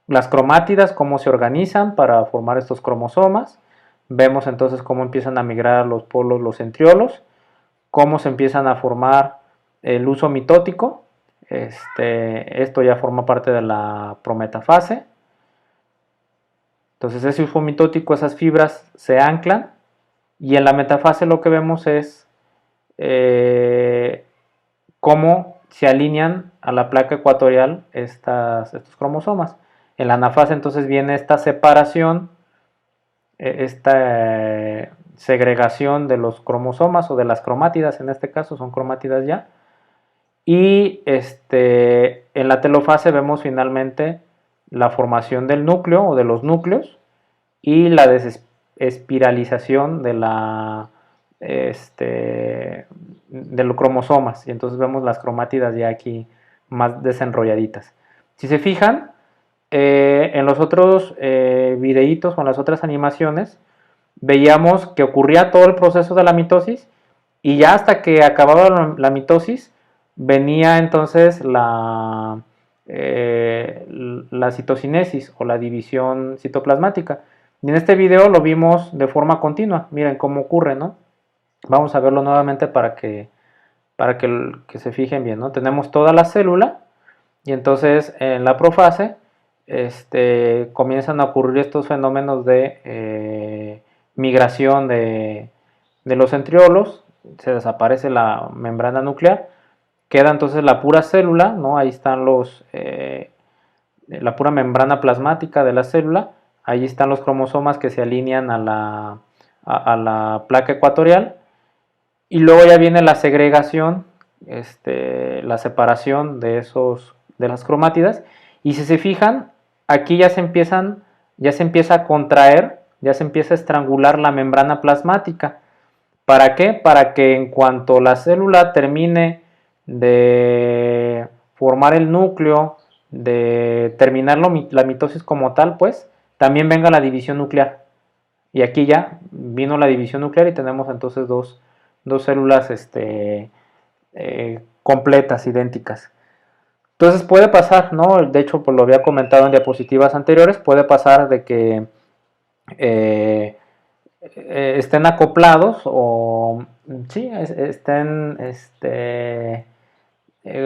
las cromátidas, cómo se organizan para formar estos cromosomas, vemos entonces cómo empiezan a migrar los polos, los centriolos, cómo se empiezan a formar el uso mitótico, esto ya forma parte de la prometafase. Entonces ese uso mitótico, esas fibras se anclan y en la metafase lo que vemos es cómo se alinean a la placa ecuatorial estos cromosomas. En la anafase entonces viene esta separación, esta segregación de los cromosomas o de las cromátidas, en este caso son cromátidas ya. Y en la telofase vemos finalmente la formación del núcleo o de los núcleos y la desespiralización de los cromosomas, y entonces vemos las cromátidas ya aquí más desenrolladitas. Si se fijan, en los otros videitos o en las otras animaciones veíamos que ocurría todo el proceso de la mitosis y ya hasta que acababa la mitosis venía entonces la citocinesis o la división citoplasmática. Y en este video lo vimos de forma continua. Miren cómo ocurre, ¿no? Vamos a verlo nuevamente para que se fijen bien, ¿no? Tenemos toda la célula y entonces en la profase comienzan a ocurrir estos fenómenos de migración de los centriolos, se desaparece la membrana nuclear, queda entonces la pura célula, ¿no? Ahí están la pura membrana plasmática de la célula, ahí están los cromosomas que se alinean a la placa ecuatorial, y luego ya viene la segregación, la separación de las cromátidas, y si se fijan, aquí ya se empieza a contraer, ya se empieza a estrangular la membrana plasmática. ¿Para qué? Para que en cuanto la célula termine de formar el núcleo, de terminar la mitosis como tal, pues también venga la división nuclear. Y aquí ya vino la división nuclear y tenemos entonces dos células completas, idénticas. Entonces puede pasar, ¿no? De hecho, pues lo había comentado en diapositivas anteriores, puede pasar de que estén acoplados o sí, estén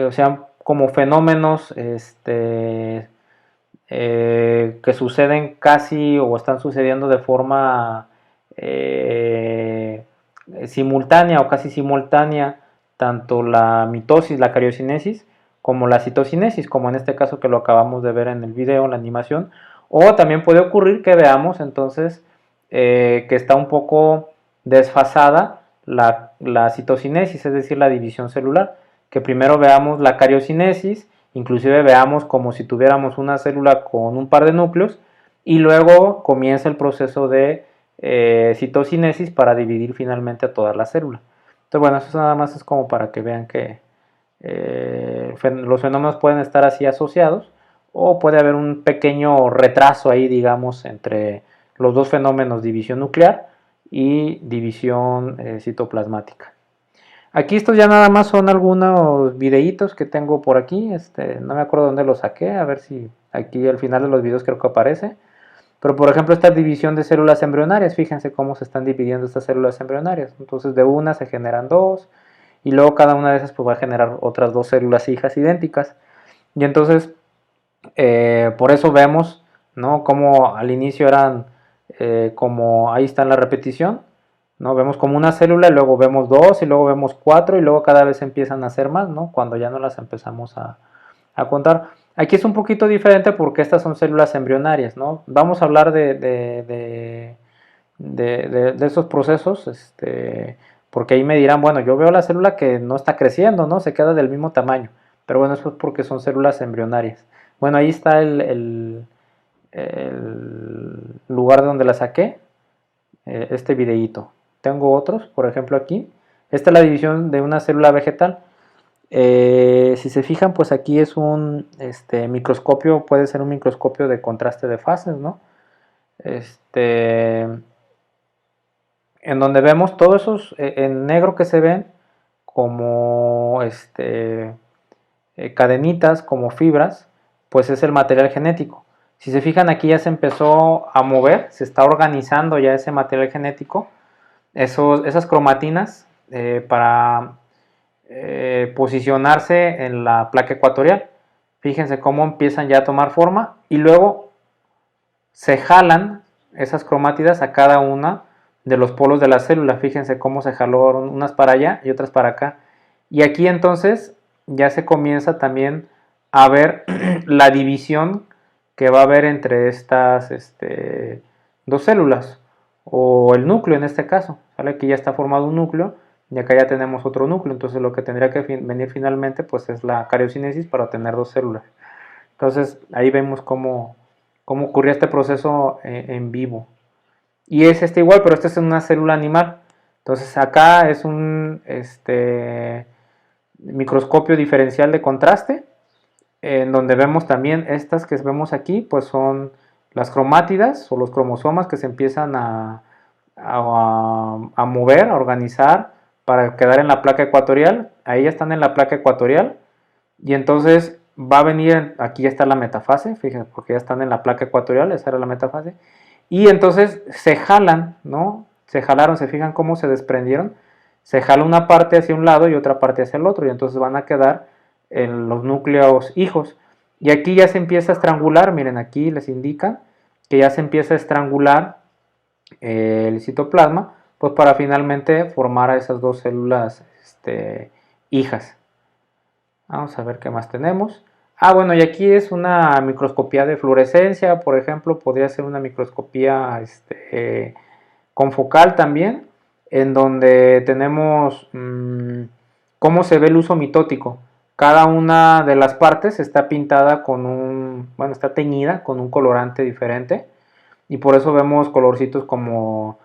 o sea, como fenómenos que suceden casi o están sucediendo de forma simultánea o casi simultánea, tanto la mitosis, la cariocinesis, como la citocinesis, como en este caso que lo acabamos de ver en el video, en la animación. O también puede ocurrir que veamos entonces que está un poco desfasada la citocinesis, es decir, la división celular, que primero veamos la cariocinesis, inclusive veamos como si tuviéramos una célula con un par de núcleos, y luego comienza el proceso de citocinesis para dividir finalmente a toda la célula. Entonces, bueno, eso nada más es como para que vean que los fenómenos pueden estar así asociados, o puede haber un pequeño retraso ahí, digamos, entre los dos fenómenos, división nuclear y división citoplasmática. Aquí estos ya nada más son algunos videitos que tengo por aquí, no me acuerdo dónde los saqué, a ver si aquí al final de los videos creo que aparece. Pero por ejemplo esta división de células embrionarias, fíjense cómo se están dividiendo estas células embrionarias. Entonces de una se generan dos y luego cada una de esas pues va a generar otras dos células hijas idénticas. Y entonces por eso vemos, ¿no?, como al inicio eran como ahí está en la repetición, ¿no? Vemos como una célula, y luego vemos 2, y luego vemos 4, y luego cada vez empiezan a ser más, ¿no? Cuando ya no las empezamos a contar. Aquí es un poquito diferente porque estas son células embrionarias, ¿no? Vamos a hablar de esos procesos, porque ahí me dirán, bueno, yo veo la célula que no está creciendo, ¿no? Se queda del mismo tamaño, pero bueno, eso es porque son células embrionarias. Bueno, ahí está el lugar de donde la saqué, este videíto. Tengo otros, por ejemplo aquí. Esta es la división de una célula vegetal. Si se fijan, pues aquí es un microscopio, puede ser un microscopio de contraste de fases, ¿no? En donde vemos todos esos en negro que se ven como cadenitas, como fibras, pues es el material genético. Si se fijan, aquí ya se empezó a mover, se está organizando ya ese material genético, esas cromatinas para posicionarse en la placa ecuatorial. Fíjense cómo empiezan ya a tomar forma y luego se jalan esas cromátidas a cada una de los polos de la célula. Fíjense cómo se jalaron unas para allá y otras para acá. Y aquí entonces ya se comienza también a ver la división que va a haber entre estas dos células, o el núcleo en este caso. ¿Vale? Aquí ya está formado un núcleo y acá ya tenemos otro núcleo. Entonces lo que tendría que venir finalmente pues es la cariocinesis para obtener dos células. Entonces ahí vemos cómo ocurría este proceso en vivo. Y es igual, pero este es una célula animal. Entonces acá es un microscopio diferencial de contraste, en donde vemos también estas que vemos aquí, pues son las cromátidas o los cromosomas que se empiezan a mover, a organizar para quedar en la placa ecuatorial. Ahí ya están en la placa ecuatorial y entonces va a venir, aquí ya está la metafase, fíjense, porque ya están en la placa ecuatorial, esa era la metafase, y entonces se jalan, ¿no? Se jalaron, se fijan cómo se desprendieron, se jala una parte hacia un lado y otra parte hacia el otro, y entonces van a quedar en los núcleos hijos. Y aquí ya se empieza a estrangular, miren, aquí les indican que ya se empieza a estrangular el citoplasma, pues para finalmente formar a esas dos células hijas. Vamos a ver qué más tenemos. Ah, bueno, y aquí es una microscopía de fluorescencia, por ejemplo, podría ser una microscopía confocal también, en donde tenemos cómo se ve el uso mitótico. Cada una de las partes está pintada con está teñida con un colorante diferente, y por eso vemos colorcitos como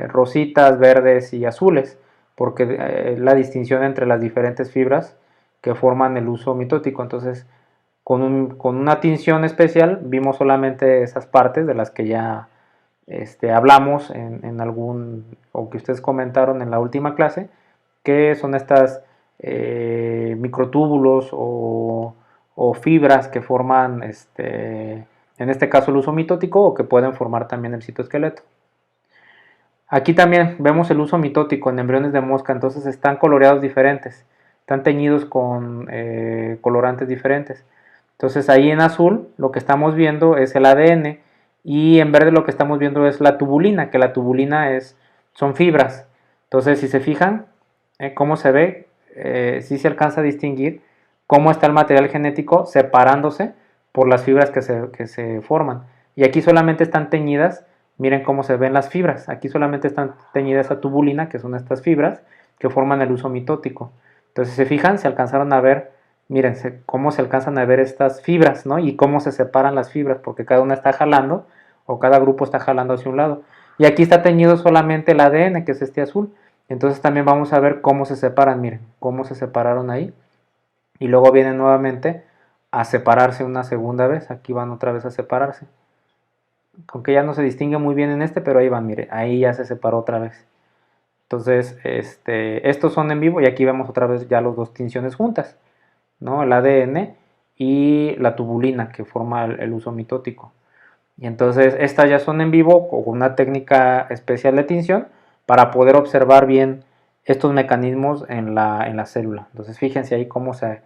rositas, verdes y azules, porque la distinción entre las diferentes fibras que forman el uso mitótico. Entonces, con una tinción especial vimos solamente esas partes de las que ya hablamos en algún, o que ustedes comentaron en la última clase, que son estas microtúbulos o fibras que forman en este caso el uso mitótico, o que pueden formar también el citoesqueleto. Aquí también vemos el uso mitótico en embriones de mosca, entonces están coloreados diferentes, están teñidos con colorantes diferentes. Entonces ahí en azul lo que estamos viendo es el ADN, y en verde lo que estamos viendo es la tubulina, que la tubulina son fibras. Entonces si se fijan cómo se ve, sí se alcanza a distinguir cómo está el material genético separándose por las fibras que se forman. Y aquí solamente están teñidas, miren cómo se ven las fibras, aquí solamente están teñidas esa tubulina, que son estas fibras que forman el uso mitótico. Entonces, si se fijan, se alcanzaron a ver, miren cómo se alcanzan a ver estas fibras, ¿no? Y cómo se separan las fibras, porque cada una está jalando, o cada grupo está jalando hacia un lado. Y aquí está teñido solamente el ADN, que es este azul. Entonces también vamos a ver cómo se separan, miren, cómo se separaron ahí. Y luego vienen nuevamente a separarse una segunda vez, aquí van otra vez a separarse. Aunque ya no se distingue muy bien en pero ahí van, mire, ahí ya se separó otra vez. Entonces, estos son en vivo, y aquí vemos otra vez ya las dos tinciones juntas, ¿no? El ADN y la tubulina que forma el uso mitótico. Y entonces estas ya son en vivo con una técnica especial de tinción para poder observar bien estos mecanismos en la célula. Entonces fíjense ahí cómo se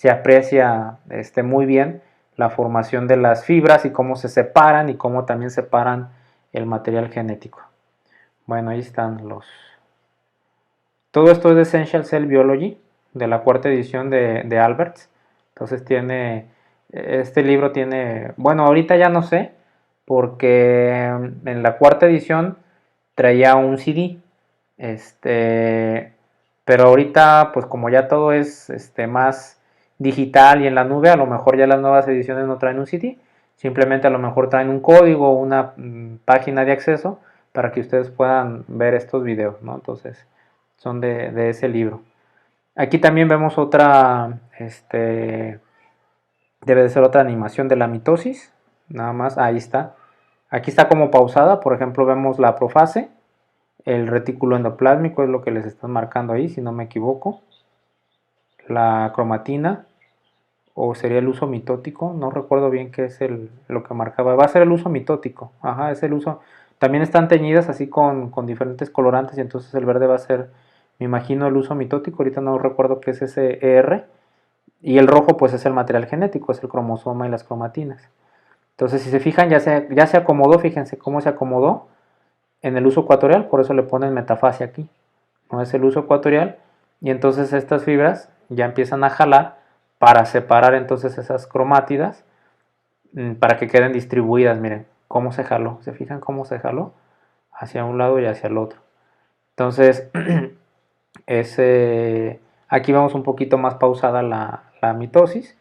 aprecia muy bien la formación de las fibras y cómo se separan y cómo también separan el material genético. Bueno, ahí están los... Todo esto es de Essential Cell Biology, de la cuarta edición de Alberts. Entonces tiene... Este libro tiene... Bueno, ahorita ya no sé, porque en la cuarta edición traía un CD. Pero ahorita, pues como ya todo es más digital y en la nube, a lo mejor ya las nuevas ediciones no traen un CD. Simplemente a lo mejor traen un código o una página de acceso para que ustedes puedan ver estos videos, ¿no? Entonces, son de ese libro. Aquí también vemos otra, debe de ser otra animación de la mitosis, nada más, ahí está. Aquí está como pausada, por ejemplo, vemos la profase, el retículo endoplásmico es lo que les están marcando ahí, si no me equivoco. La cromatina, o sería el uso mitótico, no recuerdo bien qué es lo que marcaba. Va a ser el uso mitótico, ajá, es el uso. También están teñidas así con diferentes colorantes y entonces el verde va a ser, me imagino, el uso mitótico. Ahorita no recuerdo qué es ese ER. Y el rojo pues es el material genético, es el cromosoma y las cromatinas. Entonces si se fijan ya se acomodó, fíjense cómo se acomodó en el uso ecuatorial, por eso le ponen metafase aquí. No es el uso ecuatorial y entonces estas fibras ya empiezan a jalar para separar entonces esas cromátidas para que queden distribuidas. Miren cómo se jaló, se fijan cómo se jaló hacia un lado y hacia el otro. Entonces aquí vemos un poquito más pausada la mitosis,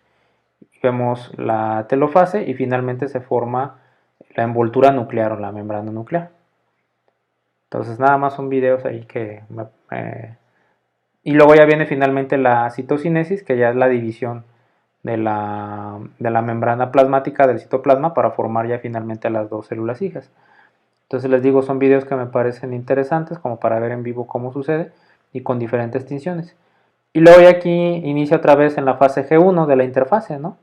vemos la telofase y finalmente se forma la envoltura nuclear o la membrana nuclear. Entonces nada más son videos ahí que y luego ya viene finalmente la citocinesis, que ya es la división de la membrana plasmática del citoplasma para formar ya finalmente las dos células hijas. Entonces les digo, son videos que me parecen interesantes como para ver en vivo cómo sucede y con diferentes tinciones. Y luego ya aquí inicia otra vez en la fase G1 de la interfase, ¿no?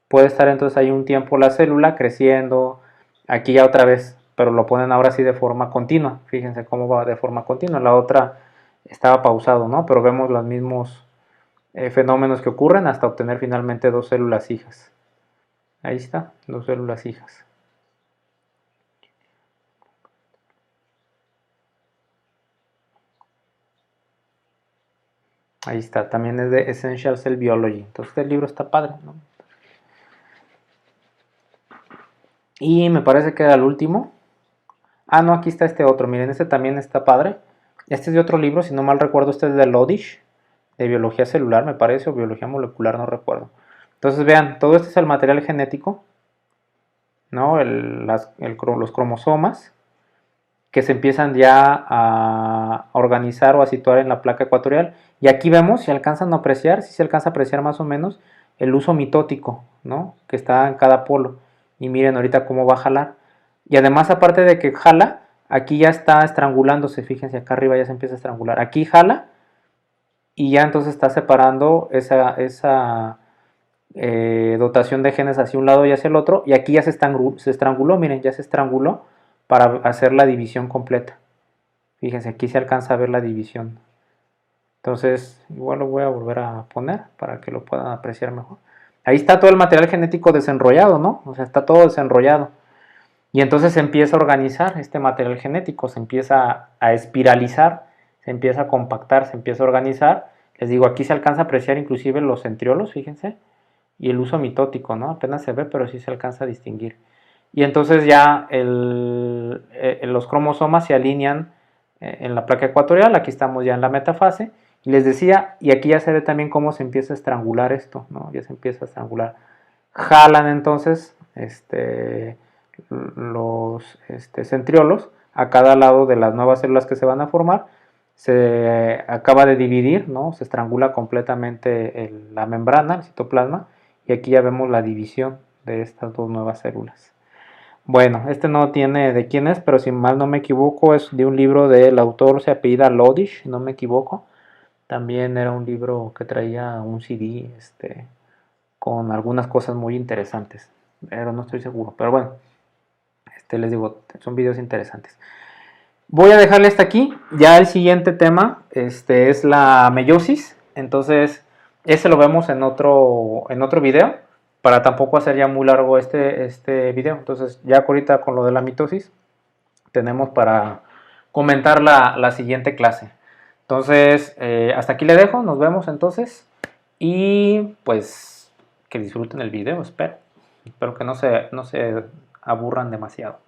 Puede estar entonces ahí un tiempo la célula creciendo, aquí ya otra vez, pero lo ponen ahora sí de forma continua. Fíjense cómo va de forma continua. La otra estaba pausado, ¿no? Pero vemos los mismos fenómenos que ocurren hasta obtener finalmente dos células hijas. Ahí está, dos células hijas. Ahí está, también es de Essential Cell Biology. Entonces este libro está padre, ¿no? Y me parece que era el último. Ah, no, aquí está este otro. Miren, este también está padre. Este es de otro libro, si no mal recuerdo, este es de Lodish, de biología celular, me parece, o biología molecular, no recuerdo. Entonces vean, todo este es el material genético, ¿no? Los cromosomas, que se empiezan ya a organizar o a situar en la placa ecuatorial. Y aquí vemos, si alcanzan a apreciar, si se alcanza a apreciar más o menos, el uso mitótico, ¿no? Que está en cada polo. Y miren ahorita cómo va a jalar. Y además, aparte de que jala, aquí ya está estrangulándose, fíjense, acá arriba ya se empieza a estrangular. Aquí jala y ya entonces está separando esa dotación de genes hacia un lado y hacia el otro. Y aquí ya se estranguló, miren, ya se estranguló para hacer la división completa. Fíjense, aquí se alcanza a ver la división. Entonces, igual lo voy a volver a poner para que lo puedan apreciar mejor. Ahí está todo el material genético desenrollado, ¿no? O sea, está todo desenrollado. Y entonces se empieza a organizar este material genético, se empieza a espiralizar, se empieza a compactar, se empieza a organizar. Les digo, aquí se alcanza a apreciar inclusive los centriolos, fíjense, y el uso mitótico, ¿no? Apenas se ve, pero sí se alcanza a distinguir. Y entonces ya los cromosomas se alinean en la placa ecuatorial, aquí estamos ya en la metafase, y les decía, y aquí ya se ve también cómo se empieza a estrangular esto, ¿no? Ya se empieza a estrangular. Jalan entonces los centriolos a cada lado de las nuevas células que se van a formar, se acaba de dividir, ¿no? Se estrangula completamente la membrana, el citoplasma, y aquí ya vemos la división de estas dos nuevas células. Bueno, este no tiene de quién es, pero si mal no me equivoco es de un libro del autor, se apellida Lodish, si no me equivoco. También era un libro que traía un CD con algunas cosas muy interesantes, pero no estoy seguro. Pero bueno, les digo, son videos interesantes. Voy a dejarle hasta aquí. Ya el siguiente tema es la meiosis. Entonces, ese lo vemos en otro video, para tampoco hacer ya muy largo este video. Entonces, ya ahorita con lo de la mitosis, tenemos para comentar la siguiente clase. Entonces, hasta aquí le dejo, nos vemos entonces y pues que disfruten el video, espero que no se aburran demasiado.